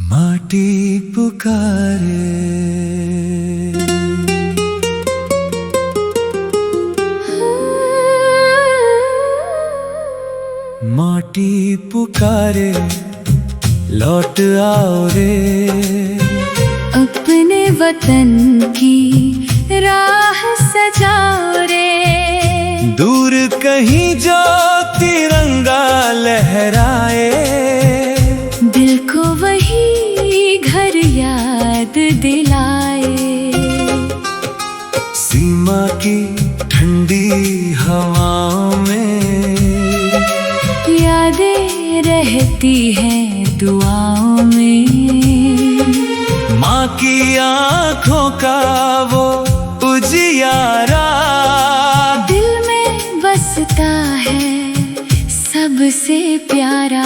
माटी पुकारे, माटी पुकारे, लौट आओ रे। अपने वतन की राह सजाओ रे। दूर कहीं जो तिरंगा लहराए, दिल को वही घर याद दिलाए। सीमा की ठंडी हवाओं में यादें रहती हैं दुआओं में। माँ की आँखों का वो उजियारा दिल में बसता है सबसे प्यारा।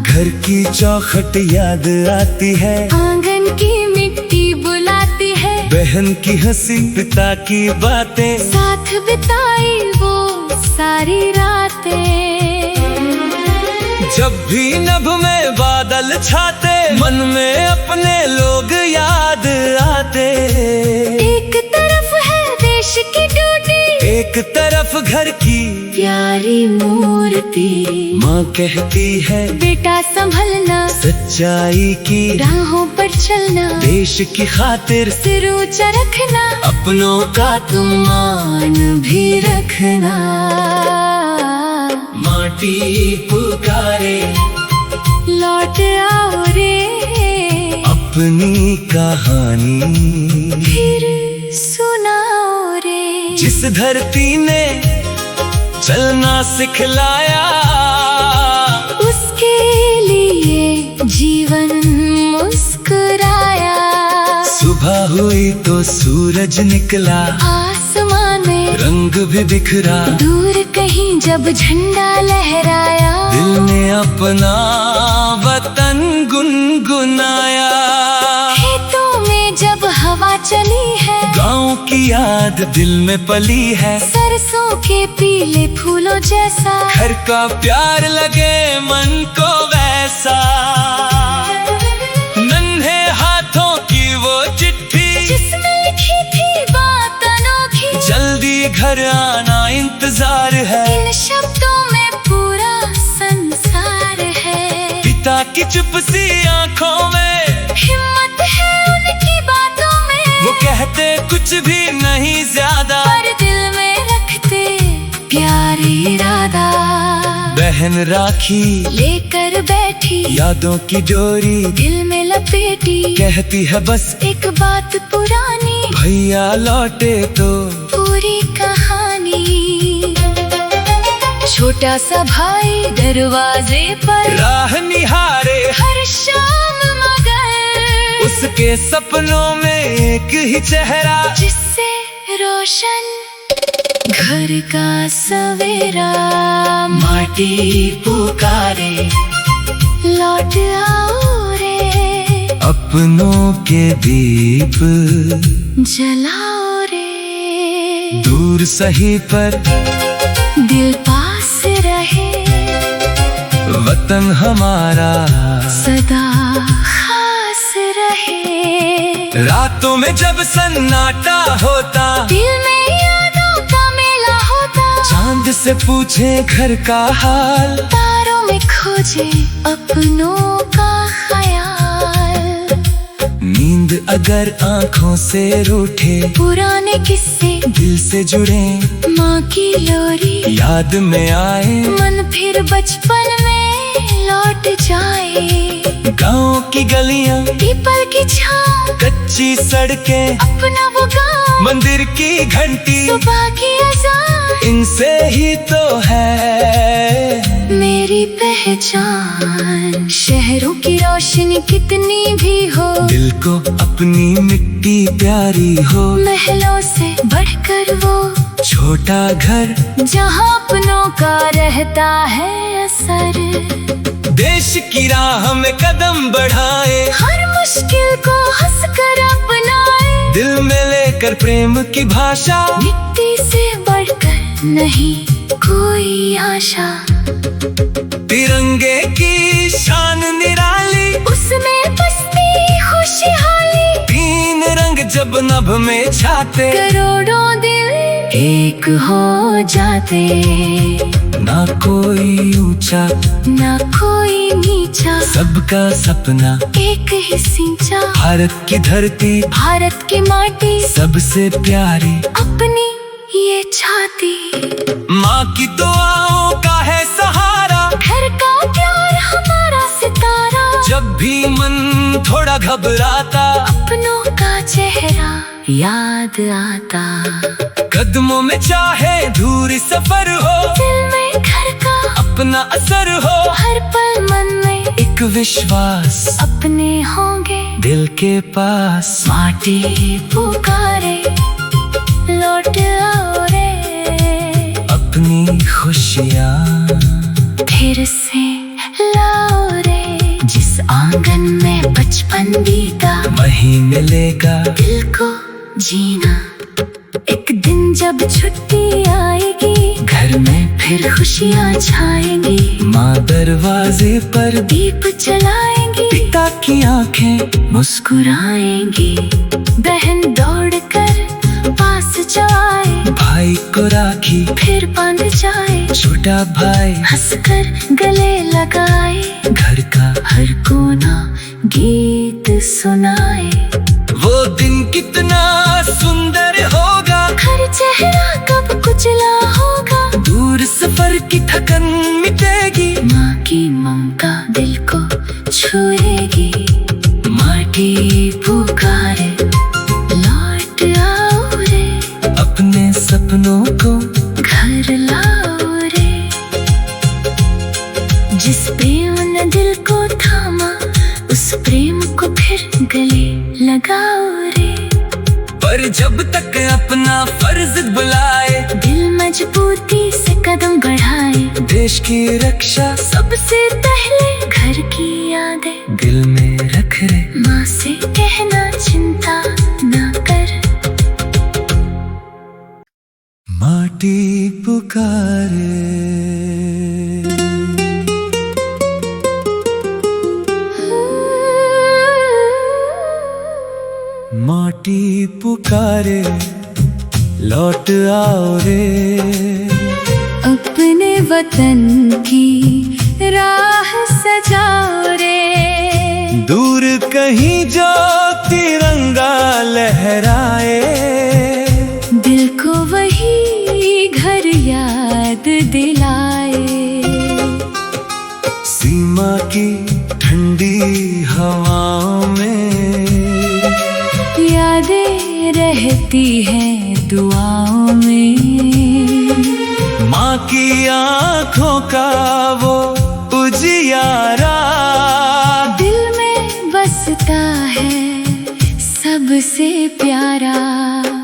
घर की चौखट याद आती है, आंगन की मिट्टी बुलाती है। बहन की हंसी, पिता की बातें, साथ बिताई वो सारी रातें। जब भी नभ में बादल छाते, मन में अपने लोग याद आते। एक तरफ है देश की ड्यूटी, एक तरफ घर की प्यारी मूर्ति। माँ कहती है बेटा संभलना, सच्चाई की राहों पर चलना। देश की खातिर सिर ऊंचा रखना, अपनों का तुम मान भी रखना। माटी पुकारे, लौट आओ रे। अपनी कहानी फिर सुनाओ रे। जिस धरती ने चलना सिखलाया, उसके लिए जीवन मुस्कुराया। सुबह हुई तो सूरज निकला, आसमान में रंग भी बिखरा। दूर कहीं जब झंडा लहराया, दिल ने अपना वतन गुनगुनाया। खेतों में जब हवा चली है, गाँव की याद दिल में पली है। सरसों के पीले फूलों जैसा, घर का प्यार लगे मन को वैसा। नन्हे हाथों की वो चिट्ठी, जिसमें लिखी थी बात अनोखी। जल्दी घर आना इंतजार है। इन शब्दों में पूरा संसार है। पिता की चुप सी आंखों में हिम्मत है उनकी बातों में। वो कहते कुछ भी नहीं ज्यादा, पर दिल में रखते प्यार इरादा। बहन राखी लेकर बैठी, यादों की डोरी दिल में लपेटी। कहती है बस एक बात पुरानी, भैया लौटे तो पूरी कहानी। छोटा सा भाई दरवाजे पर राह निहारे, हर शाम मगर उसके सपनों में एक ही चेहरा, जिससे रोशन घर का सवेरा। माटी पुकारे, लौट आओ रे। अपनों के दीप जलाओ रे। दूर सही पर दिल पास रहे, वतन हमारा सदा खास रहे। रातों में जब सन्नाटा होता, दिल में यादों का मेला होता। चांद से पूछे घर का हाल, तारों में खोजे अपनों का ख्याल। नींद अगर आंखों से रूठे, पुराने किस्से दिल से जुड़े। माँ की लोरी याद में आए, मन फिर बचपन में लौट जाए। गाँव की गलियां, पीपल की छाँव, कच्ची सड़कें, अपना वो गाँव, मंदिर की घंटी, सुबह की अज़ान। इनसे ही तो है मेरी पहचान। शहरों की रोशनी कितनी भी हो, दिल को अपनी मिट्टी प्यारी हो। महलों से बढ़कर वो छोटा घर, जहाँ अपनों का रहता है असर। देश की राह में कदम बढ़ाए, हर मुश्किल को हंसकर अपनाए। दिल में लेकर प्रेम की भाषा, मिट्टी से बढ़कर नहीं कोई आशा। तिरंगे की शान निराली, उसमें बस जब नभ में छाते, करोड़ों दिल एक हो जाते। ना कोई ऊंचा ना कोई नीचा, सबका सपना एक ही सिंचा। भारत की धरती, भारत की माटी, सबसे प्यारी अपनी ये छाती। माँ की दुआओं का है सहारा, घर का प्यार हमारा सितारा। जब भी मन थोड़ा घबराता, अपनों का चेहरा याद आता। कदमों में चाहे दूरी सफर हो, दिल में घर का अपना असर हो। हर पल मन में एक विश्वास अपने होंगे दिल के पास। माटी पुकारे, लौट आओ रे। अपनी खुशियाँ फिर से लाओ रे। जिस आंगन में बचपन बीता, वहीं मिलेगा दिल को जीना। एक दिन जब छुट्टी आएगी, घर में फिर खुशियाँ छाएंगी। माँ दरवाजे पर दीप जलाएंगी, पिता की आंखें मुस्कुराएंगी। बहन दौड़ कर पास जाए, भाई को राखी फिर बांध जाए। छोटा भाई हंसकर गले लगाए, घर का हर कोना गीत सुनाए। वो दिन कितना सुंदर होगा, हर चेहरा कब कुचला होगा। दूर सफर की थकन मिटेगी, माँ की ममता दिल को छुएगी। माटी पुकारे, लौट आओ रे। अपने सपनों को घर लाओ रे। जिस प्रेम ने दिल को थामा, उस प्रेम को फिर गले लगाओ रे। पर जब तक अपना फर्ज बुलाए, दिल मजबूती से कदम बढ़ाए। देश की रक्षा सबसे पहले घर की यादें दिल में रख रे। माँ से कहना चिंता ना कर। माटी पुकारे, माटी पुकारे, लौट आओ रे। अपने वतन की राह सजाओ रे। दूर कहीं जो तिरंगा लहराए, दिल को वही घर याद दिलाए। सीमा की ठंडी हवाओं में यादें रहती हैं दुआओं में। माँ की आँखों का वो उजियारा, दिल में बसता है सबसे प्यारा।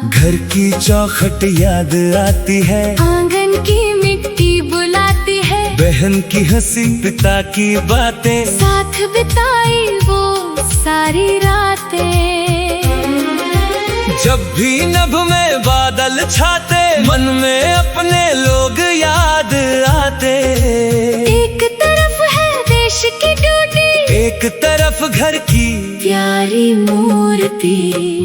घर की चौखट याद आती है, आंगन की मिट्टी बुलाती है। बहन की हंसी, पिता की बातें, साथ बिताई वो सारी रातें। जब भी नभ में बादल छाते, मन में अपने लोग याद आते। एक तरफ है देश की ड्यूटी, एक तरफ घर की प्यारी मूर्ति।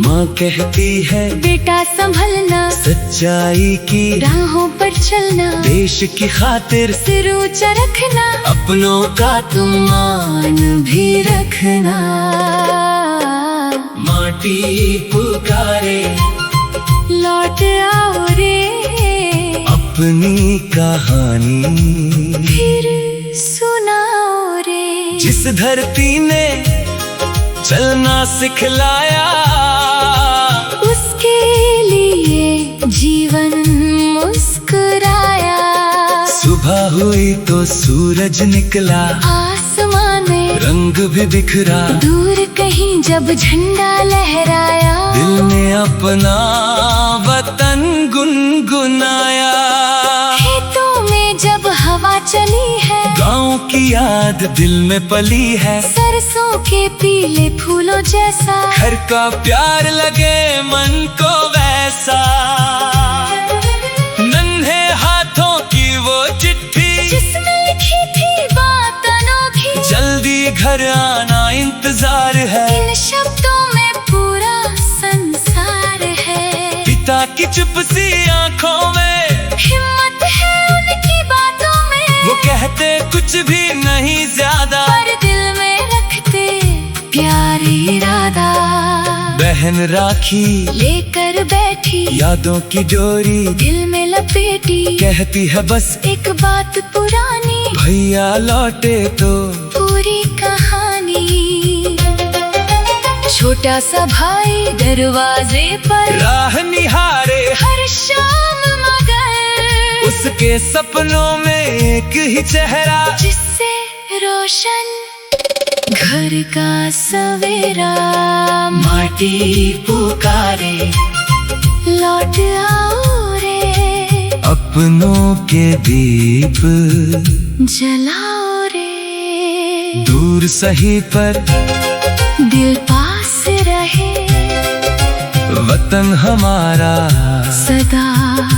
माँ कहती है बेटा संभलना, सच्चाई की राहों पर चलना। देश की खातिर सिर ऊंचा रखना, अपनों का तुम मान भी रखना। माटी पुकारे, लौट आओ रे। अपनी कहानी फिर सुनाओ रे। जिस धरती ने चलना सिखलाया, उसके लिए जीवन मुस्कुराया। सुबह हुई तो सूरज निकला, आसमान में रंग भी बिखरा। दूर कहीं जब झंडा लहराया, दिल ने अपना वतन गुनगुनाया। खेतों में जब हवा चली है, गाँव की याद दिल में पली है। सरसों के पीले फूलों जैसा, घर का प्यार लगे मन को वैसा। नन्हे हाथों की वो चिट्ठी, जिसमें लिखी थी बात अनोखी। जल्दी घर आना इंतजार है। इन शब्दों में पूरा संसार की चुप सी आंखों में हिम्मत है उनकी बातों में। वो कहते कुछ भी नहीं ज्यादा, पर दिल में रखते प्यार इरादा। बहन राखी लेकर बैठी यादों की डोरी दिल में लपेटी, कहती है बस एक बात पुरानी, भैया लौटे तो पूरी कहानी। छोटा सा भाई दरवाजे पर राह निहारे हर शाम, मगर उसके सपनों में एक ही चेहरा, जिससे रोशन घर का सवेरा। माटी पुकारे लौट आओ रे, अपनों के दीप जलाओ रे। दूर सही पर दिल पास रहे, वतन हमारा सदा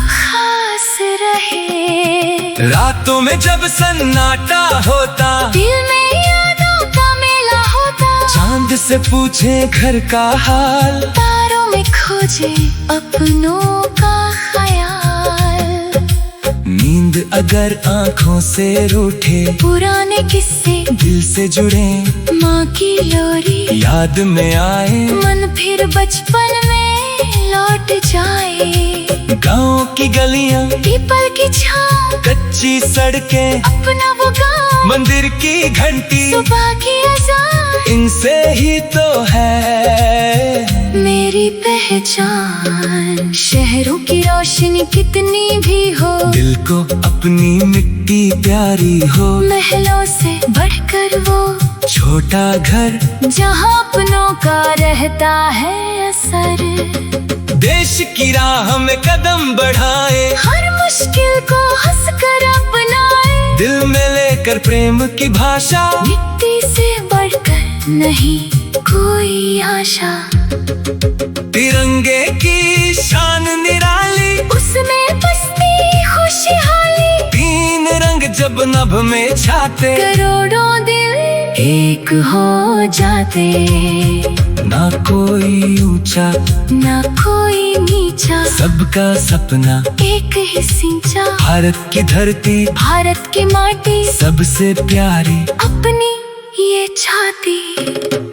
खास रहे। रातों में जब सन्नाटा होता, दिल में यादों का मेला होता, चांद से पूछे घर का हाल, तारों में खोजे अपनों का ख्याल। नींद अगर आंखों से रूठे, पुराने किस्से दिल से जुड़े, माँ की लोरी याद में आए, मन फिर बचपन में लौट जाए। गाँव की गलियां पीपल की छाँव, कच्ची सड़कें, अपना वो गाँव, मंदिर की घंटी, सुबह की अज़ान, इनसे ही तो है मेरी पहचान। शहरों की रोशनी कितनी भी हो, दिल को अपनी मिट्टी प्यारी हो, महलों से बढ़कर वो छोटा घर जहाँ अपनों का रहता है असर। देश की राह में कदम बढ़ाए, हर मुश्किल को हंसकर अपनाए, दिल में लेकर प्रेम की भाषा, मिट्टी से बढ़कर नहीं कोई आशा। तिरंगे की शान निराली, उसमें बसती खुशहाली, तीन रंग जब नभ में छाते, करोड़ों दिल एक हो जाते। ना कोई ऊंचा ना कोई नीचा, सबका सपना एक ही सिंचा। भारत की धरती भारत की माटी सबसे प्यारी, अपनी ये छाती।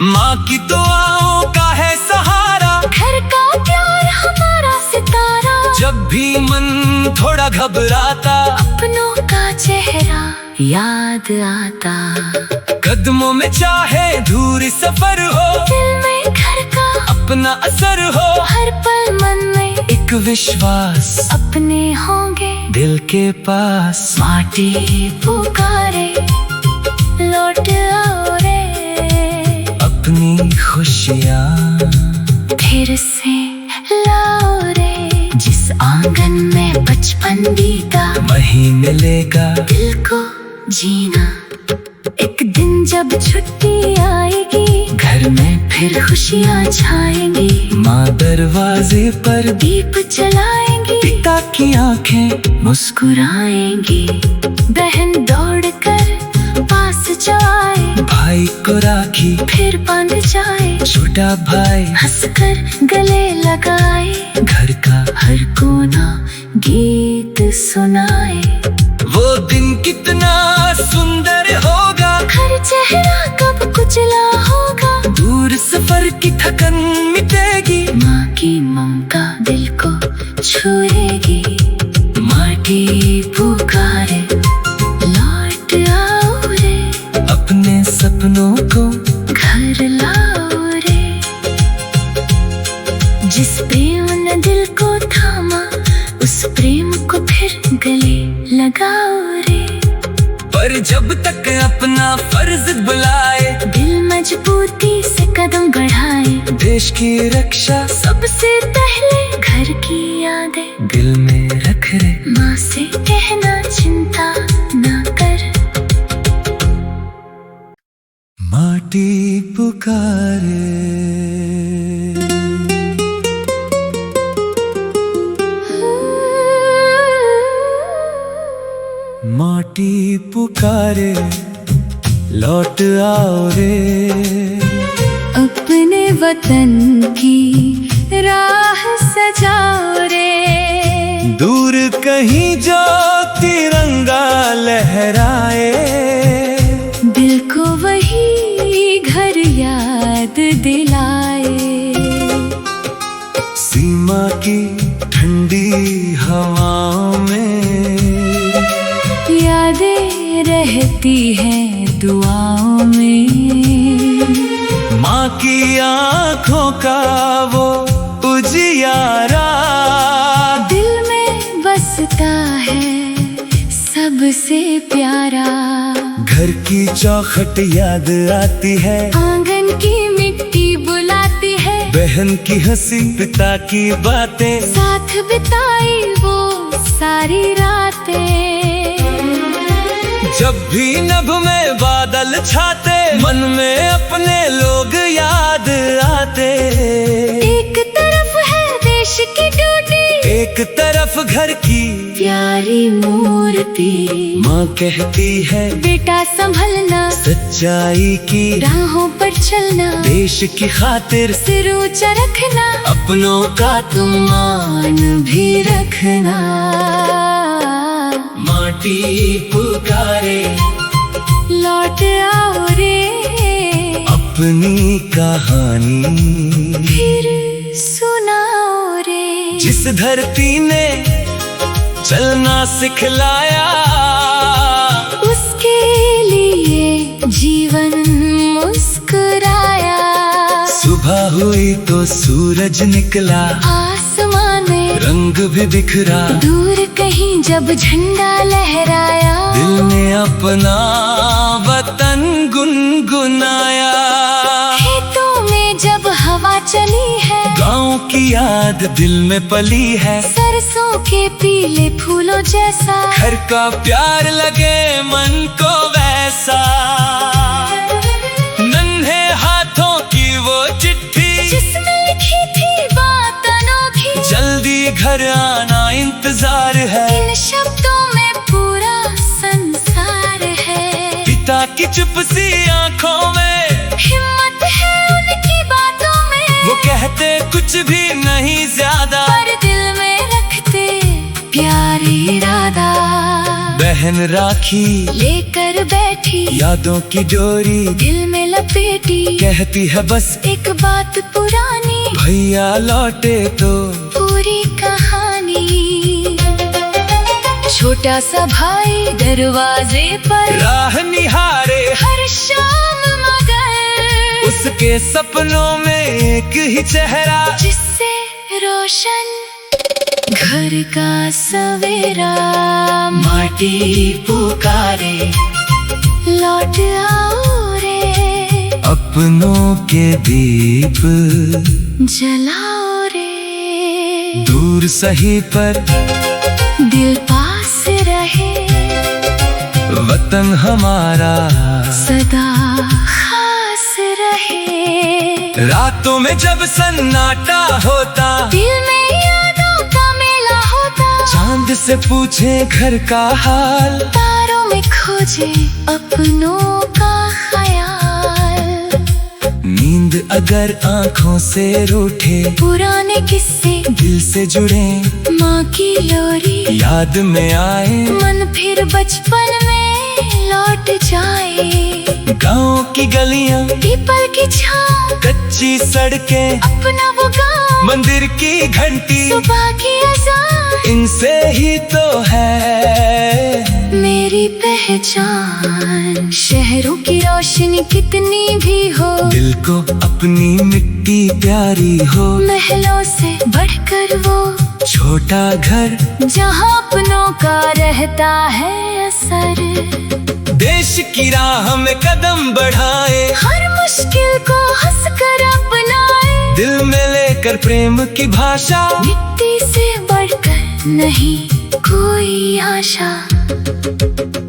माँ की दुआओं का है सहारा, घर का प्यार हमारा सितारा। जब भी मन थोड़ा घबराता, अपनों का चेहरा याद आता। कदमों में चाहे दूरी सफर हो, दिल में घर का अपना असर हो, हर पल मन में एक विश्वास अपने होंगे दिल के पास। माटी पुकारे लौट आओ रे, अपनी खुशियाँ फिर से लाओ रे। जिस आंगन में बचपन बीता, वहीं मिलेगा दिल को जीना। एक दिन जब छुट्टी आएगी, घर में फिर खुशियाँ छाएंगी। माँ दरवाजे पर दीप जलाएंगी, पिता की आंखें मुस्कुराएंगी। बहन दौड़ कर पास जाए, भाई को राखी फिर बांध जाए। छोटा भाई हंसकर गले लगाए, घर का हर कोना गीत सुनाए। वो दिन कितना सुंदर होगा, हर चेहरा कब कुचला होगा, दूर सफर की थकन मिटेगी। माँ की ममता दिल को छुएगी। माटी पुकारे लौट आओ रे, अपने सपनों को घर लाओ रे। जिस प्रेम ने दिल को थामा, उस प्रेम को फिर गले लगाओ रे। पर जब तक अपना फर्ज बुलाए, दिल मजबूती से कदम बढ़ाए। देश की रक्षा सबसे पहले घर की यादें दिल में रख रे। माँ से कहना चिंता ना कर, माटी पुकारे। माटी पुकारे लौट आओ रे, अपने वतन की राह सजाओ रे। याद दिलाए। सीमा की ठंडी हवाओं में यादें रहती हैं दुआओं में। माँ की आँखों का वो उजियारा दिल में बसता है सबसे प्यारा। घर की चौखट याद आती है, आंगन की मिट्टी बुलाती है। बहन की हंसी, पिता की बातें, साथ बिताई वो सारी रातें। जब भी नभ में बादल छाते, मन में अपने लोग याद आते। एक तरफ है देश की ड्यूटी, एक तरफ घर की प्यारी मूर्ति। माँ कहती है बेटा संभलना, सच्चाई की राहों पर चलना। देश की खातिर सिर ऊंचा रखना, अपनों का तुम मान भी रखना। माटी पुकारे, लौट आओ रे, अपनी कहानी फिर सुनाओ रे। जिस धरती ने चलना सिखलाया, उसके लिए जीवन मुस्कुराया। सुबह हुई तो सूरज निकला, आसमान में रंग भी बिखरा। दूर कहीं जब झंडा लहराया, दिल ने अपना वतन गुनगुनाया। खेतों में जब हवा चली है, गाँव की याद दिल में पली है। सरसों के पीले फूलों जैसा, घर का प्यार लगे मन को वैसा। नन्हे हाथों की वो चिट्ठी, जिसमें लिखी थी बात अनोखी। जल्दी घर आना इंतजार है, इन शब्दों में पूरा संसार है। पिता की चुप सी आंखों में हिम्मत है उनकी बातों में, वो कहते कुछ भी नहीं ज्यादा, पर दिल में रखते प्यार इरादा। बहन राखी लेकर बैठी, यादों की डोरी दिल में लपेटी। कहती है बस एक बात पुरानी, भैया लौटे तो पूरी कहानी। छोटा सा भाई दरवाजे पर राह निहारे, हर शाम मगर उसके सपनों में एक ही चेहरा, जिससे रोशन घर का सवेरा। माटी पुकारे, लौट आओ रे, अपनों के दीप जलाओ रे। दूर सही पर दिल पास रहे, वतन हमारा सदा खास रहे। रातों में जब सन्नाटा होता, दिल में यादों का मेला होता। चांद से पूछे घर का हाल, तारों में खोजे अपनों का ख्याल। नींद अगर आंखों से रूठे, पुराने किस्से दिल से जुड़े, माँ की लोरी याद में आए, मन फिर बचपन में लौट जाए। गाँव की गलियां, पीपल की छाँव, कच्ची सड़कें, अपना वो गाँव, मंदिर की घंटी, सुबह की अज़ान, इनसे ही तो है मेरी पहचान। शहरों की रोशनी कितनी भी हो, दिल को अपनी मिट्टी प्यारी हो। महलों से बढ़कर वो छोटा घर, जहाँ अपनों का रहता है असर। देश की राह में कदम बढ़ाए, हर मुश्किल को हंसकर अपनाए। दिल में लेकर प्रेम की भाषा, मिट्टी से बढ़कर नहीं कोई आशा।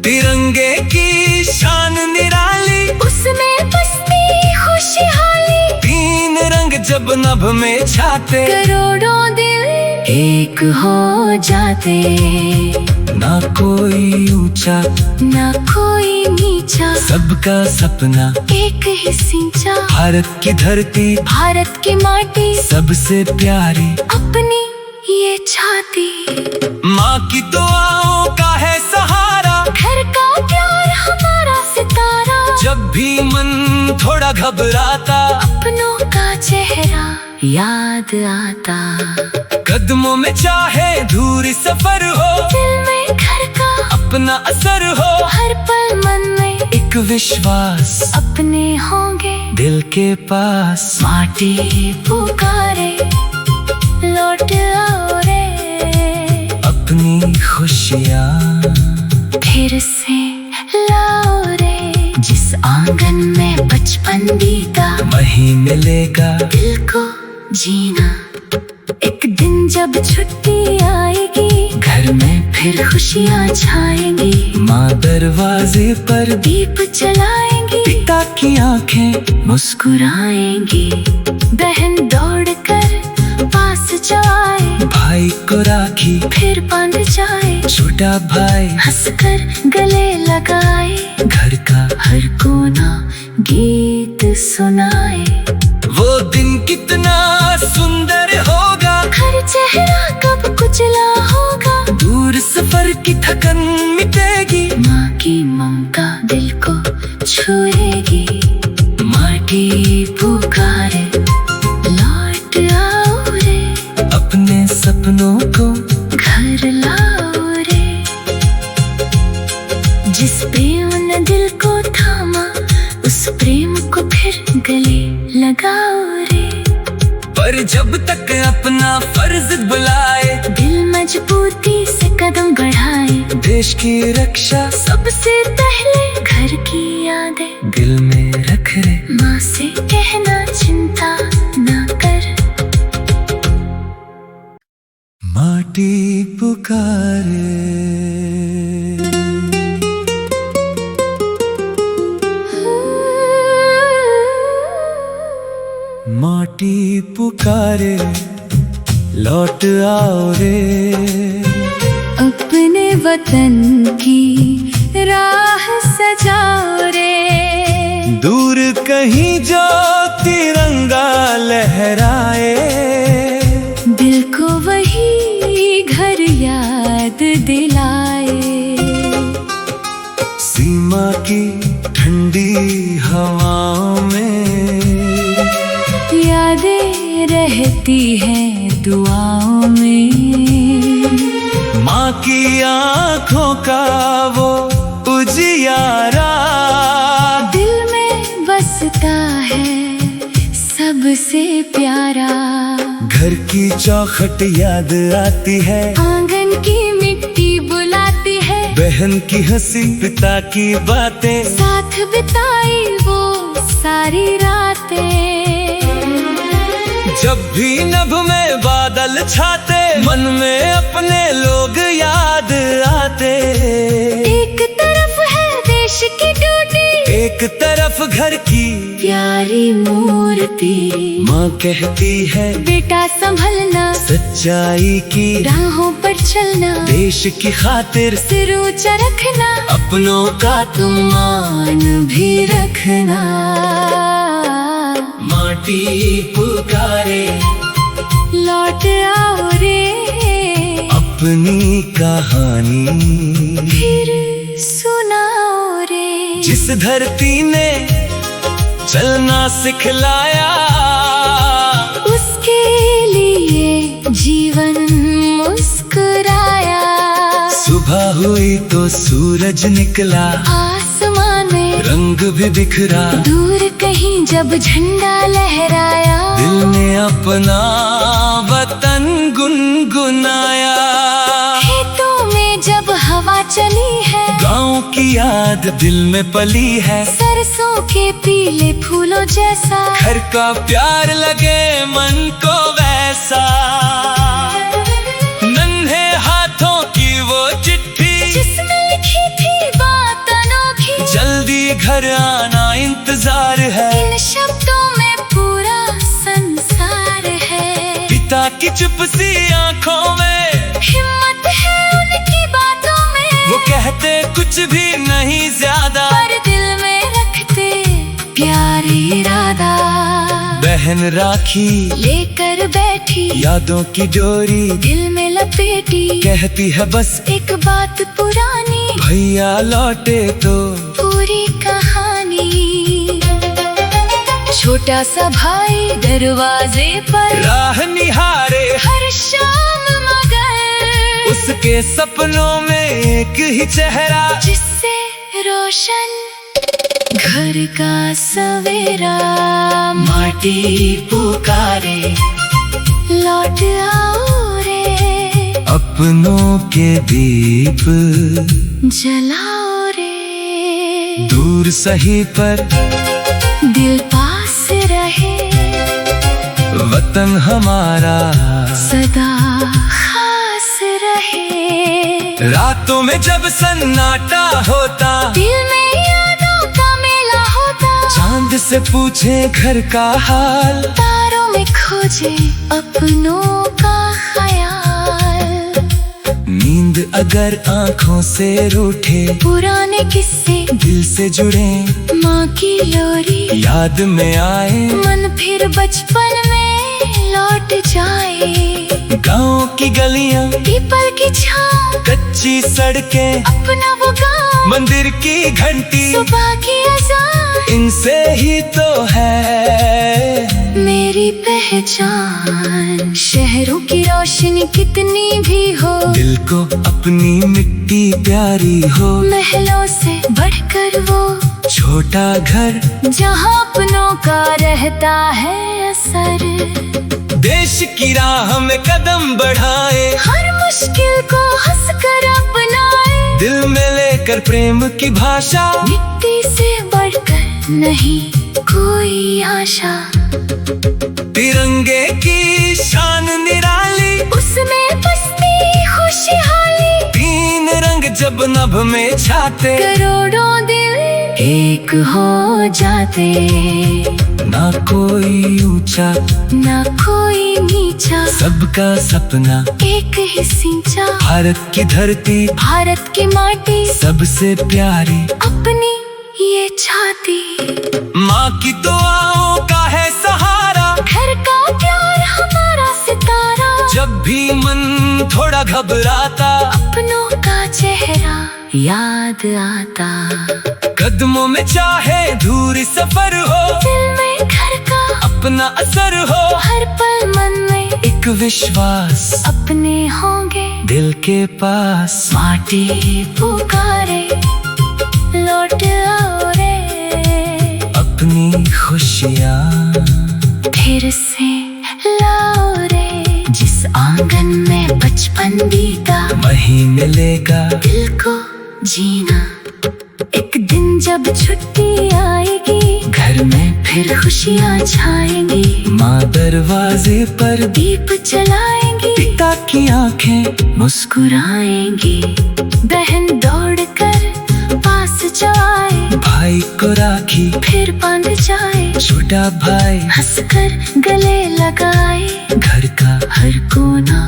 तिरंगे की शान निराली, उसमें बसती खुशहाली। तीन रंग जब नभ में छाते, करोड़ों दिल एक हो जाते। ना कोई ऊंचा, ना कोई नीचा, सबका सपना एक ही सिंचा। भारत की धरती, भारत की माटी, सबसे प्यारी अपनी ये छाती। माँ की दुआओं का है सहारा, घर का प्यार हमारा सितारा। जब भी मन थोड़ा घबराता, अपनों का चेहरा याद आता। कदमों में चाहे दूरी सफर हो, दिल में घर का अपना असर हो, हर पल मन में एक विश्वास अपने होंगे दिल के पास। माटी पुकारे लौट आओ रे, अपनी खुशियाँ फिर से लाओ रे। जिस आंगन में बचपन बीता वहीं मिलेगा दिल को जीना। एक दिन जब छुट्टी आएगी, घर में फिर खुशियाँ छाएंगी। माँ दरवाजे पर दीप जलाएंगी, पिता की आंखें मुस्कुराएंगी। बहन दौड़ कर पास जाए, भाई को राखी फिर बांध जाए। छोटा भाई हंसकर गले लगाए, घर का हर कोना गीत सुनाए। वो दिन कितना सुंदर होगा, हर चेहरा कब कुचला होगा। दूर सफर की थकन मिटेगी, माँ की ममता दिल को छुएगी। माटी पुकारे लौट आओ रे, अपने सपनों को घर लाओ रे। जिस प्रेम ने दिल को थामा, उस प्रेम को फिर गले लगाओ रे। पर जब तक अपना फर्ज बुलाए, दिल मजबूती से कदम बढ़ाए। देश की रक्षा सबसे पहले घर की यादें दिल में रख रे। माँ से कहना चिंता ना कर। माटी पुकारे, माटी पुकारे लौट आओ रे। अपने वतन की राह सजाओ रे। दूर कहीं जो तिरंगा लहराए, दिल को वही घर याद दिलाए। सीमा की ठंडी हवाओं में यादें रहती हैं दुआओं में। माँ की आँखों का वो उजियारा, दिल में बसता है सबसे प्यारा। घर की चौखट याद आती है, आंगन की मिट्टी बुलाती है। बहन की हंसी पिता की बातें, साथ बिताई वो सारी रातें। जब भी नभ में बादल छाते, मन में अपने लोग याद आते। एक तरफ है देश की ड्यूटी, एक तरफ घर की प्यारी मूर्ति। माँ कहती है बेटा संभलना, सच्चाई की राहों पर चलना। देश की खातिर सिर ऊंचा रखना, अपनों का तुम मान भी रखना। माटी पुकारे लौट आओ रे, अपनी कहानी फिर सुनाओ रे। जिस धरती ने चलना सिखलाया, उसके लिए जीवन मुस्कुराया। सुबह हुई तो सूरज निकला, आसमान में रंग भी बिखरा। दूर कहीं जब झंडा लहराया, दिल ने अपना वतन गुनगुनाया। खेतों में जब हवा चली है, गाँव की याद दिल में पली है। सरसों के पीले फूलों जैसा, घर का प्यार लगे मन को वैसा। नन्हे हाथों की वो चिट्ठी, जिसमें लिखी थी बात अनोखी। जल्दी घर आना इंतजार है, इन शब्दों में पूरा संसार है। पिता की चुप सी आंखों में हिम्मत है उनकी बातों में, वो कहते कुछ भी नहीं ज्यादा, पर दिल में रखते प्यार इरादा। बहन राखी लेकर बैठी, यादों की डोरी दिल में लपेटी। कहती है बस एक बात पुरानी, भैया लौटे तो पूरी कहानी। छोटा सा भाई दरवाजे पर राह निहारे हर शाम, मगर उसके सपनों में एक ही चेहरा, जिससे रोशन घर का सवेरा। माटी पुकारे, लौट आओ रे, अपनों के दीप जलाओ रे। दूर सही पर दिल पास रहे, वतन हमारा सदा खास रहे। रातों में जब सन्नाटा होता, दिल में यादों का मेला होता, चांद से पूछे घर का हाल, तारों में खोजे अपनों का ख्याल। नींद अगर आंखों से रूठे, पुराने किस्से दिल से जुड़े, माँ की लोरी याद में आए, मन फिर बचपन में लौट जाए। गाँव की गलियां, पीपल की छाँव, कच्ची सड़कें, अपना वो गाँव, मंदिर की घंटी, सुबह की अज़ान, इनसे ही तो है मेरी पहचान। शहरों की रोशनी कितनी भी हो, दिल को अपनी मिट्टी प्यारी हो, महलों से बढ़कर वो छोटा घर जहाँ अपनों का रहता है असर। देश की राह में कदम बढ़ाए, हर मुश्किल को हंसकर अपनाए, दिल में लेकर प्रेम की भाषा, मिट्टी से बढ़कर नहीं कोई आशा। तिरंगे की शान निराली, उसमें बसती खुशहाली, तीन रंग जब नभ में छाते, करोड़ों दिल एक हो जाते। ना कोई ऊंचा, ना कोई नीचा, सबका सपना एक ही सिंचा। भारत की धरती, भारत की माटी सबसे प्यारी, अपनी ये छाती। माँ की दुआओं का है सहारा, घर का प्यार हमारा सितारा। जब भी मन थोड़ा घबराता, अपनों का चेहरा याद आता। कदमों में चाहे दूर सफर हो, दिल में घर का अपना असर हो, हर पल मन में एक विश्वास अपने होंगे दिल के पास। माटी पुकारे, लौट आओ रे, अपनी खुशियाँ फिर से लाओ रे। जिस आंगन में बचपन बीता, वहीं मिलेगा दिल को जीना। एक दिन जब छुट्टी आएगी, घर में फिर खुशियाँ छाएंगी। माँ दरवाजे पर दीप जलाएंगी, पिता की आंखें मुस्कुराएंगी। बहन दौड़कर पास जाए, भाई को राखी फिर बांध जाए। छोटा भाई हंसकर गले लगाए, घर का हर कोना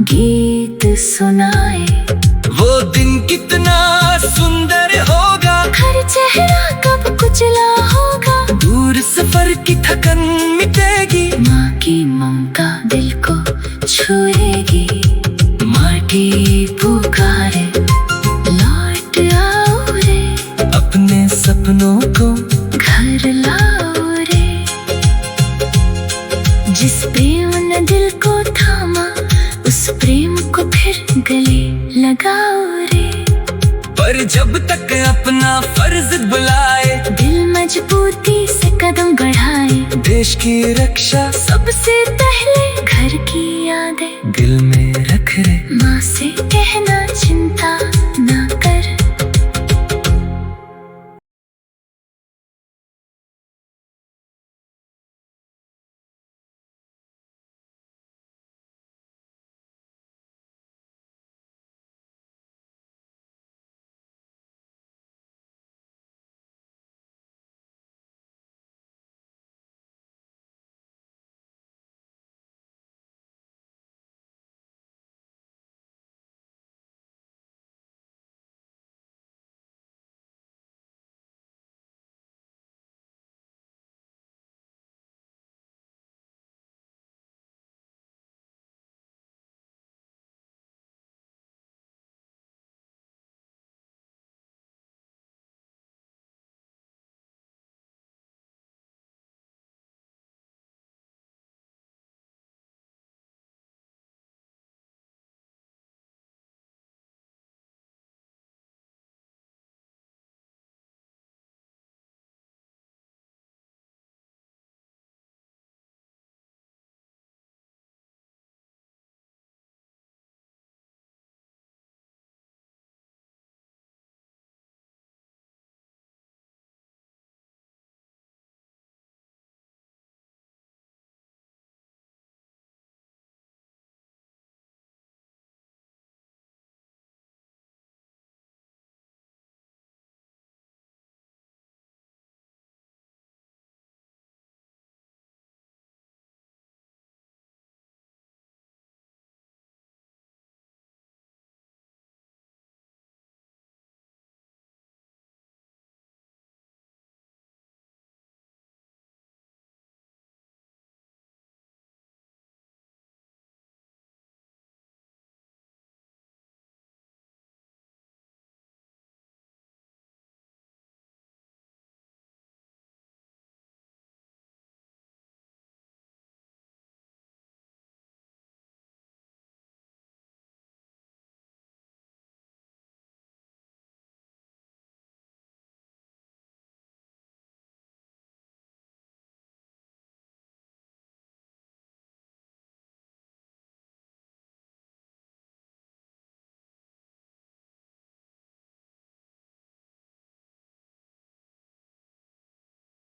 गीत सुनाए। वो दिन कितना सुंदर होगा, हर चेहरा कब कुचला होगा, दूर सफर की थकन मिटेगी, माँ की ममता दिल को छुएगी। माटी पुकारे, लौट आओ रे, अपने सपनों को घर लाओ रे। जिस प्रेम ने दिल को थामा, उस प्रेम को फिर गले लगाओ रे। पर जब तक अपना फर्ज बुलाए, दिल मजबूती से कदम बढ़ाए। देश की रक्षा सबसे पहले घर की यादें दिल में रख रे। माँ से कहना चिंता